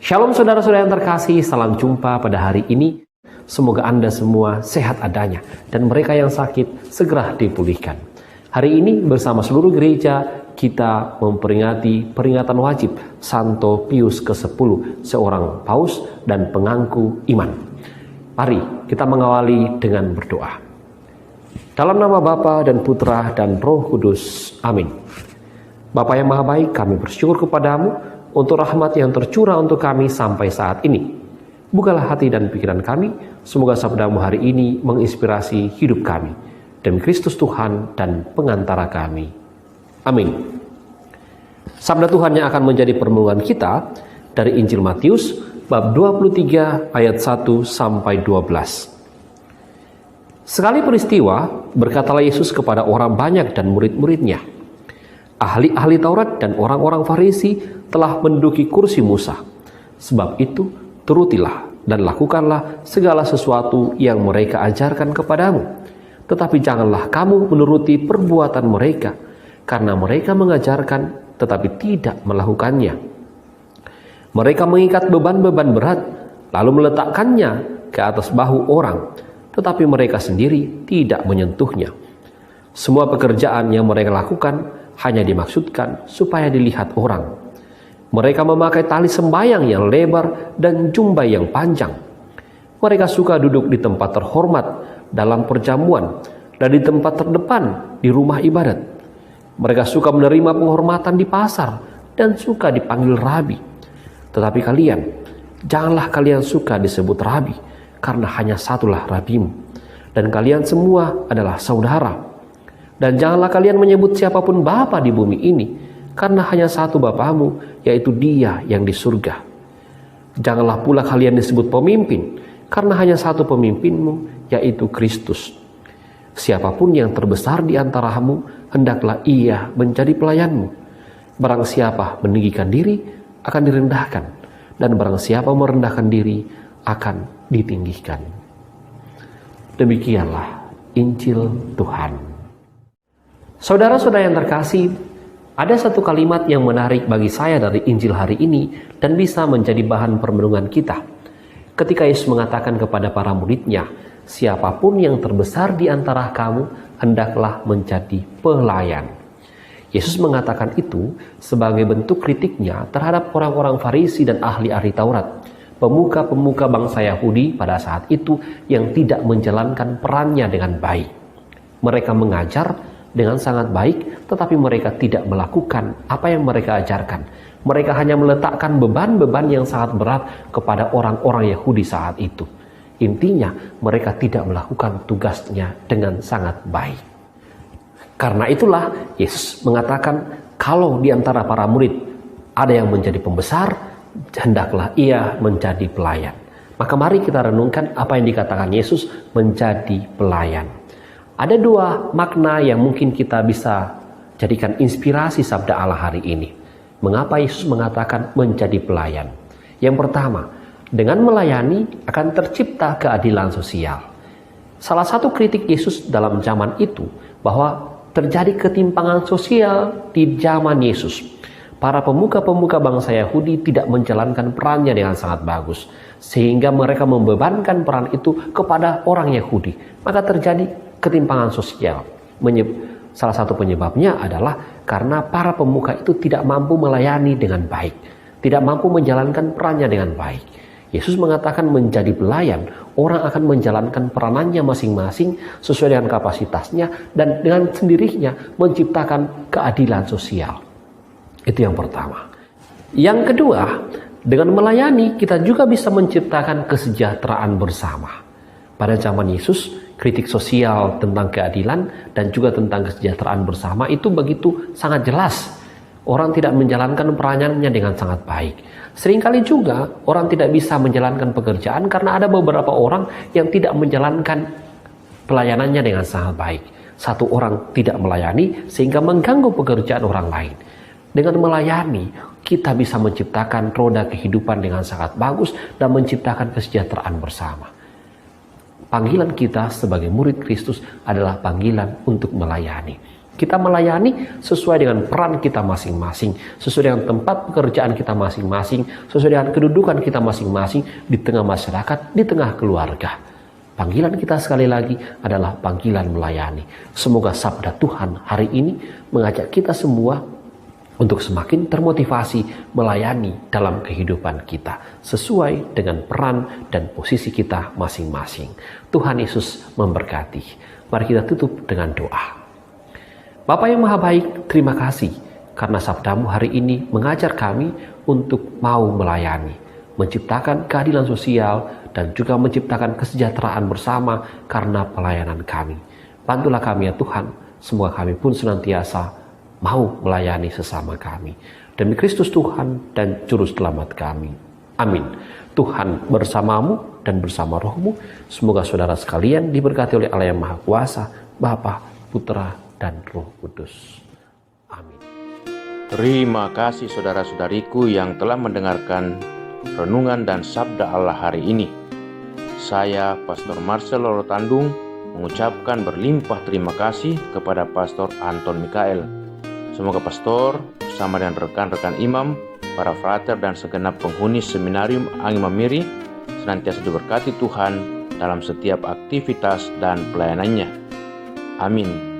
Shalom saudara-saudara yang terkasih, salam jumpa pada hari ini. Semoga Anda semua sehat adanya dan mereka yang sakit segera dipulihkan. Hari ini bersama seluruh gereja kita memperingati peringatan wajib Santo Pius ke-10, seorang paus dan pengangku iman. Mari kita mengawali dengan berdoa. Dalam nama Bapa dan Putra dan Roh Kudus. Amin. Bapa yang Maha Baik, kami bersyukur kepadamu untuk rahmat yang tercurah untuk kami sampai saat ini. Bukalah hati dan pikiran kami, semoga sabdamu hari ini menginspirasi hidup kami. Demi Kristus Tuhan dan pengantara kami. Amin. Sabda Tuhan yang akan menjadi permuluan kita dari Injil Matius, bab 23 ayat 1 sampai 12. Sekali peristiwa, berkatalah Yesus kepada orang banyak dan murid-muridnya, ahli-ahli Taurat dan orang-orang Farisi telah menduduki kursi Musa. Sebab itu, turutilah dan lakukanlah segala sesuatu yang mereka ajarkan kepadamu. Tetapi janganlah kamu menuruti perbuatan mereka, karena mereka mengajarkan tetapi tidak melakukannya. Mereka mengikat beban-beban berat, lalu meletakkannya ke atas bahu orang, tetapi mereka sendiri tidak menyentuhnya. Semua pekerjaan yang mereka lakukan hanya dimaksudkan supaya dilihat orang. Mereka memakai tali sembayang yang lebar dan jubah yang panjang. Mereka suka duduk di tempat terhormat dalam perjamuan dan di tempat terdepan di rumah ibadat. Mereka suka menerima penghormatan di pasar dan suka dipanggil rabi. Tetapi kalian, janganlah kalian suka disebut rabi, karena hanya satulah rabimu, dan kalian semua adalah saudara. Dan janganlah kalian menyebut siapapun bapa di bumi ini, karena hanya satu Bapamu, yaitu Dia yang di surga. Janganlah pula kalian disebut pemimpin, karena hanya satu pemimpinmu, yaitu Kristus. Siapapun yang terbesar di antaramu, hendaklah ia menjadi pelayanmu. Barang siapa meninggikan diri, akan direndahkan, dan barang siapa merendahkan diri, akan ditinggikan. Demikianlah Injil Tuhan. Saudara-saudara yang terkasih, ada satu kalimat yang menarik bagi saya dari Injil hari ini dan bisa menjadi bahan perenungan kita. Ketika Yesus mengatakan kepada para muridnya, siapapun yang terbesar di antara kamu, hendaklah menjadi pelayan. Yesus mengatakan itu sebagai bentuk kritiknya terhadap orang-orang Farisi dan ahli-ahli Taurat, pemuka-pemuka bangsa Yahudi pada saat itu yang tidak menjalankan perannya dengan baik. Mereka mengajar dengan sangat baik, tetapi mereka tidak melakukan apa yang mereka ajarkan. Mereka hanya meletakkan beban-beban yang sangat berat kepada orang-orang Yahudi saat itu. Intinya, mereka tidak melakukan tugasnya dengan sangat baik. Karena itulah, Yesus mengatakan, kalau di antara para murid ada yang menjadi pembesar, hendaklah ia menjadi pelayan. Maka mari kita renungkan apa yang dikatakan Yesus menjadi pelayan. Ada dua makna yang mungkin kita bisa jadikan inspirasi sabda Allah hari ini. Mengapa Yesus mengatakan menjadi pelayan? Yang pertama, dengan melayani akan tercipta keadilan sosial. Salah satu kritik Yesus dalam zaman itu bahwa terjadi ketimpangan sosial di zaman Yesus. Para pemuka-pemuka bangsa Yahudi tidak menjalankan perannya dengan sangat bagus, sehingga mereka membebankan peran itu kepada orang Yahudi. Maka terjadi ketimpangan sosial. Salah satu penyebabnya adalah karena para pemuka itu tidak mampu melayani dengan baik, tidak mampu menjalankan perannya dengan baik. Yesus mengatakan menjadi pelayan, orang akan menjalankan peranannya masing-masing sesuai dengan kapasitasnya dan dengan sendirinya menciptakan keadilan sosial. Itu yang pertama. Yang kedua, dengan melayani kita juga bisa menciptakan kesejahteraan bersama. Pada zaman Yesus, kritik sosial tentang keadilan dan juga tentang kesejahteraan bersama itu begitu sangat jelas. Orang tidak menjalankan peranannya dengan sangat baik. Seringkali juga orang tidak bisa menjalankan pekerjaan karena ada beberapa orang yang tidak menjalankan pelayanannya dengan sangat baik. Satu orang tidak melayani sehingga mengganggu pekerjaan orang lain. Dengan melayani, kita bisa menciptakan roda kehidupan dengan sangat bagus dan menciptakan kesejahteraan bersama. Panggilan kita sebagai murid Kristus adalah panggilan untuk melayani. Kita melayani sesuai dengan peran kita masing-masing, sesuai dengan tempat pekerjaan kita masing-masing, sesuai dengan kedudukan kita masing-masing di tengah masyarakat, di tengah keluarga. Panggilan kita sekali lagi adalah panggilan melayani. Semoga sabda Tuhan hari ini mengajak kita semua untuk semakin termotivasi melayani dalam kehidupan kita sesuai dengan peran dan posisi kita masing-masing. Tuhan Yesus memberkati. Mari kita tutup dengan doa. Bapa yang Maha Baik, terima kasih karena sabdamu hari ini mengajar kami untuk mau melayani, menciptakan keadilan sosial dan juga menciptakan kesejahteraan bersama karena pelayanan kami. Bantulah kami ya Tuhan, semoga kami pun senantiasa mau melayani sesama kami. Demi Kristus Tuhan dan Juru Selamat kami. Amin. Tuhan bersamamu dan bersama rohmu. Semoga saudara sekalian diberkati oleh Allah yang Maha Kuasa, Bapa, Putra, dan Roh Kudus. Amin. Terima kasih saudara-saudariku yang telah mendengarkan renungan dan sabda Allah hari ini. Saya, Pastor Marcel Lorotandung, mengucapkan berlimpah terima kasih kepada Pastor Anton Mikael. Semoga Pastor bersama dengan rekan-rekan imam, para frater dan segenap penghuni Seminarium Angin Mamiri senantiasa diberkati Tuhan dalam setiap aktivitas dan pelayanannya. Amin.